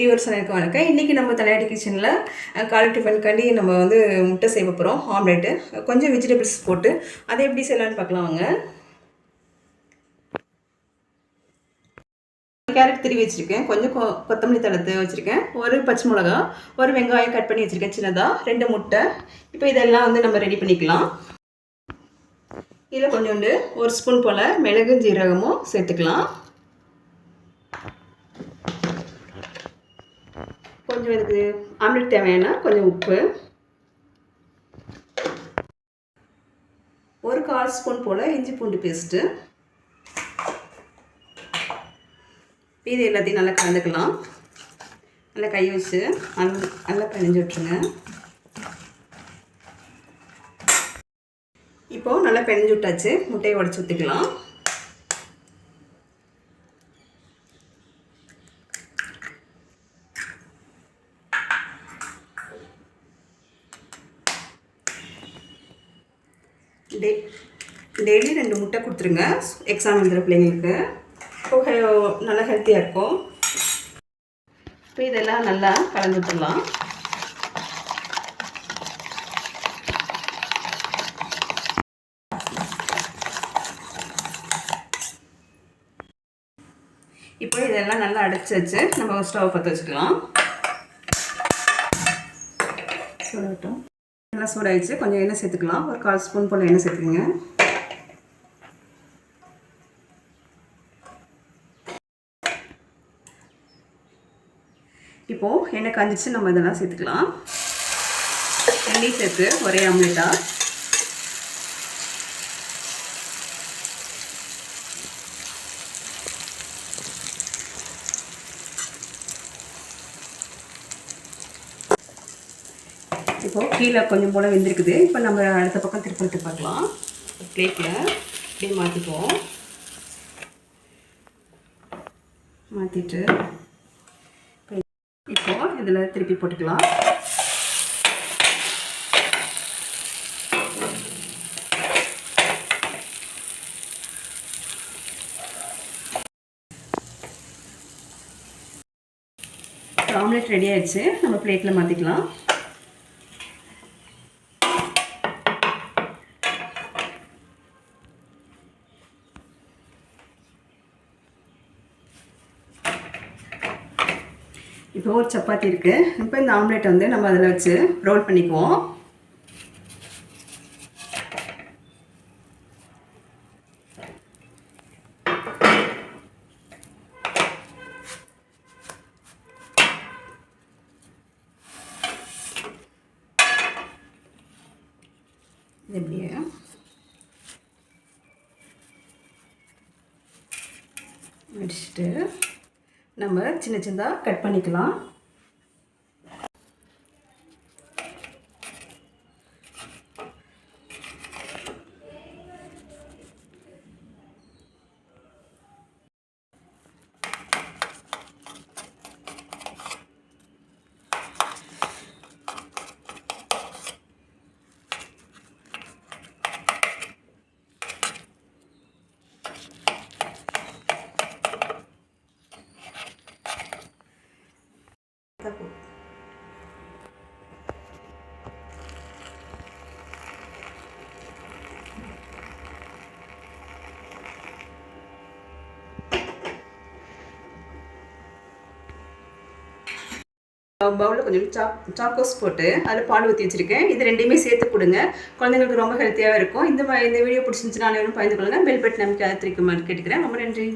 Viewers எனக்கு வணக்கம். இன்றைக்கி நம்ம தலையாட்டி கிச்சனில் காலை டிஃபனுக்காண்டி நம்ம வந்து முட்டை செய்ய போகிறோம். ஆம்லேட்டு கொஞ்சம் வெஜிடபிள்ஸ் போட்டு அதை எப்படி செய்யலான்னு பார்க்கலாம் வாங்க. கேரட் திருவி வச்சுருக்கேன், கொஞ்சம் கொத்தமல்லி தளத்தை வச்சுருக்கேன், ஒரு பச்சை மிளகா, ஒரு வெங்காயம் கட் பண்ணி வச்சுருக்கேன் சின்னதாக, 2 முட்டை. இப்போ இதெல்லாம் வந்து நம்ம ரெடி பண்ணிக்கலாம். இதில் கொஞ்சோண்டு 1 ஸ்பூன் போல் மிளகும் ஜீரகமும் சேர்த்துக்கலாம். கொஞ்சம் இதுக்கு ஆம்லெட் தேவையான கொஞ்சம் உப்பு, ஒரு 1/4 ஸ்பூன் போல் இஞ்சி பூண்டு பேஸ்ட்டு. இது எல்லாத்தையும் நல்லா கலந்துக்கலாம். நல்லா கை வச்சு நல்லா பிணைஞ்சு விட்டுருங்க. இப்போது நல்லா பிணைஞ்சு விட்டாச்சு. முட்டையை உடச்சி ஊற்றிக்கலாம். டெய்லி 2 முட்டை கொடுத்துருங்க எக்ஸாம் எழுதுகிற பிள்ளைங்களுக்கு. இப்போ நல்லா ஹெல்த்தியாக இருக்கும். இப்போ இதெல்லாம் நல்லா கலந்து விட்டுடலாம். இப்போ இதெல்லாம் நல்லா அடைச்சி வச்சு நம்ம ஸ்டவ் பற்ற வச்சுக்கலாம். சொல்லட்டும். நல்லா சூடாகிடுச்சு. கொஞ்சம் எண்ணெய் சேர்த்துக்கலாம். ஒரு 1/4 ஸ்பூன் போல் எண்ணெய் சேர்த்துக்குங்க. இப்போது எண்ணெய் காஞ்சிச்சு. நம்ம இதெல்லாம் சேர்த்துக்கலாம். எண்ணெய் சேர்த்து ஒரே ஆம்லேட்டாக இப்போது கீழே கொஞ்சம் போல் வெந்திருக்குது. இப்போ நம்ம அடுத்த பக்கம் திருப்பி பார்க்கலாம். பிளேட்டில் அப்படியே மாற்றிக்குவோம். மாற்றிட்டு இப்போது இதில் திருப்பி போட்டுக்கலாம். ஆம்லெட் ரெடி ஆயிடுச்சு. நம்ம பிளேட்டில் மாற்றிக்கலாம். இப்போ ஒரு சப்பாத்தி இருக்குது. இப்போ இந்த ஆம்லேட் வந்து நம்ம அதில் வச்சு ரோல் பண்ணிக்குவோம். எப்படியே அடிச்சுட்டு நம்ம சின்ன சின்னதாக கட் பண்ணிக்கலாம். பவுலில் கொஞ்சம் சாக்கோஸ் போட்டு அதில் பால் ஊற்றி வச்சுருக்கேன். இது ரெண்டையுமே சேர்த்து கொடுங்க. குழந்தைங்களுக்கு ரொம்ப ஹெல்த்தியாக இருக்கும். இந்த வீடியோ பிடிச்சிருந்துச்சுன்னா அனைவரும் பகிர்ந்து கொள்ளுங்கள். பெல் பட்டன் அமைக்க திருக்குமாறு கேட்டுக்கிறேன். ரொம்ப நன்றி.